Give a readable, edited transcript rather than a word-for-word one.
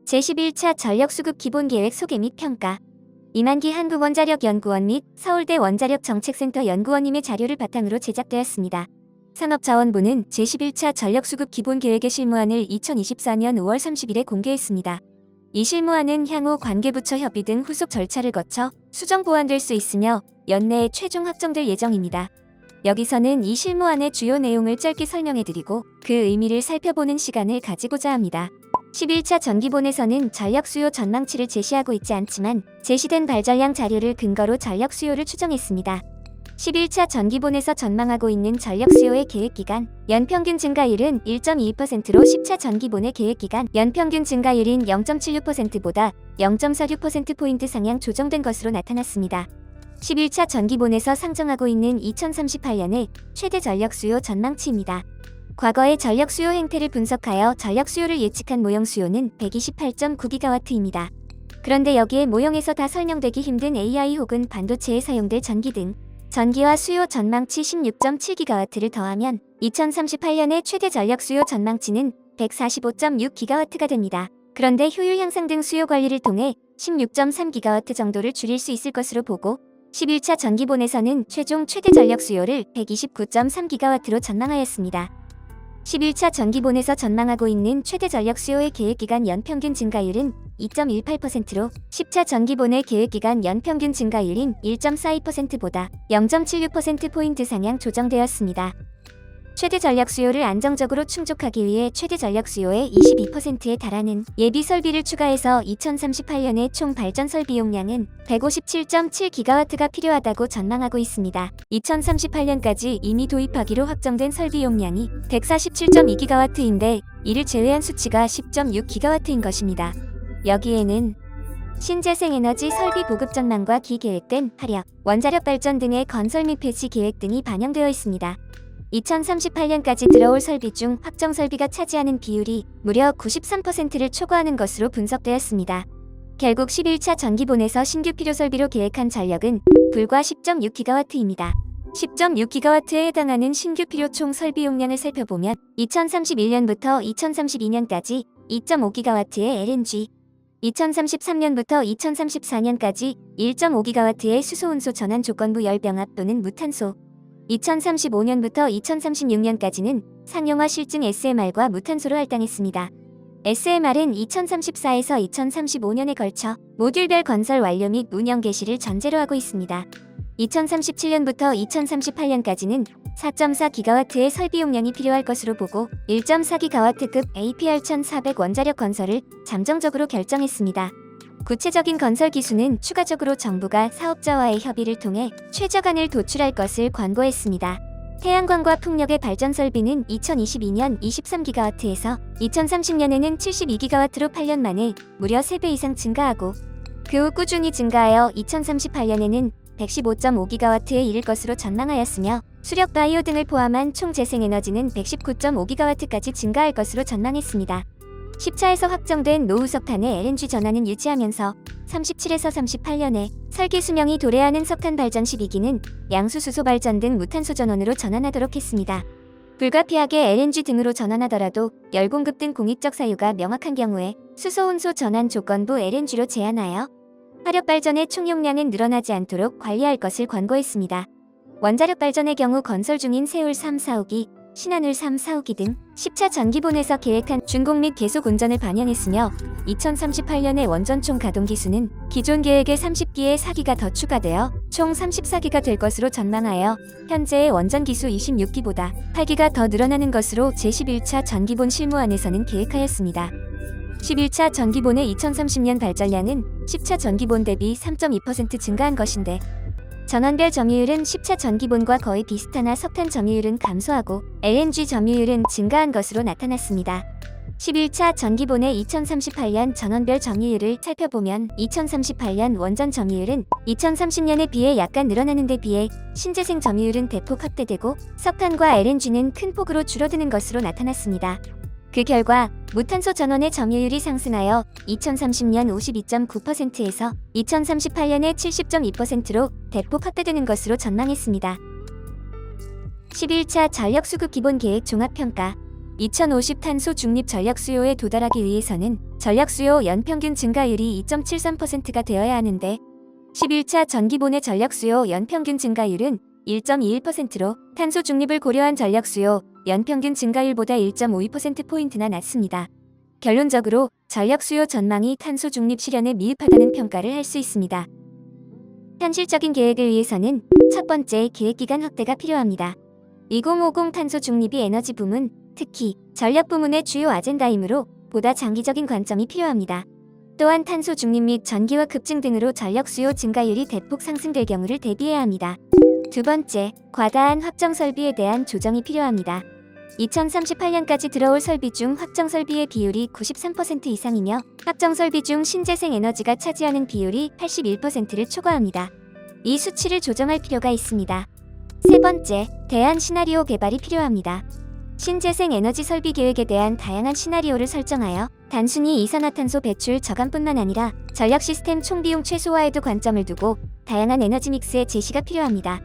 제11차 전력수급 기본계획 소개 및 평가. 이만기 한국원자력연구원 및 서울대 원자력정책센터 연구원님의 자료를 바탕으로 제작되었습니다. 산업자원부는 제11차 전력수급 기본계획의 실무안을 2024년 5월 30일에 공개했습니다. 이 실무안은 향후 관계부처 협의 등 후속 절차를 거쳐 수정 보완될 수 있으며 연내에 최종 확정될 예정입니다. 여기서는 이 실무안의 주요 내용을 짧게 설명해드리고 그 의미를 살펴보는 시간을 가지고자 합니다. 11차 전기본에서는 전력 수요 전망치를 제시하고 있지 않지만 제시된 발전량 자료를 근거로 전력 수요를 추정했습니다. 11차 전기본에서 전망하고 있는 전력 수요의 계획기간 연평균 증가율은 1.22%로 10차 전기본의 계획기간 연평균 증가율인 0.76%보다 0.46%포인트 상향 조정된 것으로 나타났습니다. 11차 전기본에서 상정하고 있는 2038년의 최대 전력 수요 전망치입니다. 과거의 전력 수요 행태를 분석하여 전력 수요를 예측한 모형 수요는 128.9GW입니다. 그런데 여기에 모형에서 다 설명되기 힘든 AI 혹은 반도체에 사용될 전기 등 전기와 수요 전망치 16.7GW를 더하면 2038년의 최대 전력 수요 전망치는 145.6GW가 됩니다. 그런데 효율 향상 등 수요 관리를 통해 16.3GW 정도를 줄일 수 있을 것으로 보고 11차 전기본에서는 최종 최대 전력 수요를 129.3GW로 전망하였습니다. 11차 전기본에서 전망하고 있는 최대 전력 수요의 계획기간 연평균 증가율은 2.18%로 10차 전기본의 계획기간 연평균 증가율인 1.42%보다 0.76%포인트 상향 조정되었습니다. 최대 전력 수요를 안정적으로 충족하기 위해 최대 전력 수요의 22%에 달하는 예비 설비를 추가해서 2038년의 총 발전 설비 용량은 157.7GW가 필요하다고 전망하고 있습니다. 2038년까지 이미 도입하기로 확정된 설비 용량이 147.2GW인데 이를 제외한 수치가 10.6GW인 것입니다. 여기에는 신재생에너지 설비 보급 전망과 기계획된 화력, 원자력 발전 등의 건설 및 폐지 계획 등이 반영되어 있습니다. 2038년까지 들어올 설비 중 확정 설비가 차지하는 비율이 무려 93%를 초과하는 것으로 분석되었습니다. 결국 11차 전기본에서 신규 필요 설비로 계획한 전력은 불과 10.6GW입니다. 10.6GW에 해당하는 신규 필요 총 설비 용량을 살펴보면 2031년부터 2032년까지 2.5GW의 LNG, 2033년부터 2034년까지 1.5GW의 수소운소 전환 조건부 열병합 또는 무탄소, 2035년부터 2036년까지는 상용화 실증 SMR과 무탄소로 할당했습니다. SMR은 2034에서 2035년에 걸쳐 모듈별 건설 완료 및 운영 개시를 전제로 하고 있습니다. 2037년부터 2038년까지는 4.4GW의 설비 용량이 필요할 것으로 보고 1.4GW급 APR 1400 원자력 건설을 잠정적으로 결정했습니다. 구체적인 건설 기수는 추가적으로 정부가 사업자와의 협의를 통해 최저간을 도출할 것을 권고했습니다. 태양광과 풍력의 발전 설비는 2022년 23GW에서 2030년에는 72GW로 8년 만에 무려 3배 이상 증가하고 그 후 꾸준히 증가하여 2038년에는 115.5GW에 이를 것으로 전망하였으며 수력 바이오 등을 포함한 총 재생에너지는 119.5GW까지 증가할 것으로 전망했습니다. 10차에서 확정된 노후석탄의 LNG 전환은 유지하면서 37에서 38년에 설계 수명이 도래하는 석탄 발전 12기는 양수수소 발전 등 무탄소 전원으로 전환하도록 했습니다. 불가피하게 LNG 등으로 전환하더라도 열공급 등 공익적 사유가 명확한 경우에 수소운소 전환 조건부 LNG로 제한하여 화력 발전의 총용량은 늘어나지 않도록 관리할 것을 권고했습니다. 원자력 발전의 경우 건설 중인 세울 3, 4호기, 신한울 3, 4호기 등 10차 전기본에서 계획한 준공 및 계속 운전을 반영했으며 2038년의 원전 총 가동 기수는 기존 계획의 30기에 4기가 더 추가되어 총 34기가 될 것으로 전망하여 현재의 원전 기수 26기보다 8기가 더 늘어나는 것으로 제11차 전기본 실무안에서는 계획하였습니다. 11차 전기본의 2030년 발전량은 10차 전기본 대비 3.2% 증가한 것인데 전원별 점유율은 10차 전기본과 거의 비슷하나 석탄 점유율은 감소하고 LNG 점유율은 증가한 것으로 나타났습니다. 11차 전기본의 2038년 전원별 점유율을 살펴보면 2038년 원전 점유율은 2030년에 비해 약간 늘어나는 데 비해 신재생 점유율은 대폭 확대되고 석탄과 LNG는 큰 폭으로 줄어드는 것으로 나타났습니다. 그 결과 무탄소 전원의 점유율이 상승하여 2030년 52.9%에서 2038년에 70.2%로 대폭 확대되는 것으로 전망했습니다. 11차 전력수급 기본계획 종합평가. 2050 탄소 중립 전력 수요에 도달하기 위해서는 전력 수요 연평균 증가율이 2.73%가 되어야 하는데 11차 전기보내 전력 수요 연평균 증가율은 1.21%로 탄소 중립을 고려한 전력 수요 연평균 증가율보다 1.52%포인트나 낮습니다. 결론적으로 전력 수요 전망이 탄소 중립 실현에 미흡하다는 평가를 할 수 있습니다. 현실적인 계획을 위해서는 첫 번째, 계획기간 확대가 필요합니다. 2050 탄소 중립이 에너지 부문, 특히 전력 부문의 주요 아젠다이므로 보다 장기적인 관점이 필요합니다. 또한 탄소 중립 및 전기화 급증 등으로 전력 수요 증가율이 대폭 상승될 경우를 대비해야 합니다. 두 번째, 과다한 확정 설비에 대한 조정이 필요합니다. 2038년까지 들어올 설비 중 확정 설비의 비율이 93% 이상이며 확정 설비 중 신재생 에너지가 차지하는 비율이 81%를 초과합니다. 이 수치를 조정할 필요가 있습니다. 세 번째, 대안 시나리오 개발이 필요합니다. 신재생 에너지 설비 계획에 대한 다양한 시나리오를 설정하여 단순히 이산화탄소 배출 저감뿐만 아니라 전력 시스템 총비용 최소화에도 관점을 두고 다양한 에너지 믹스의 제시가 필요합니다.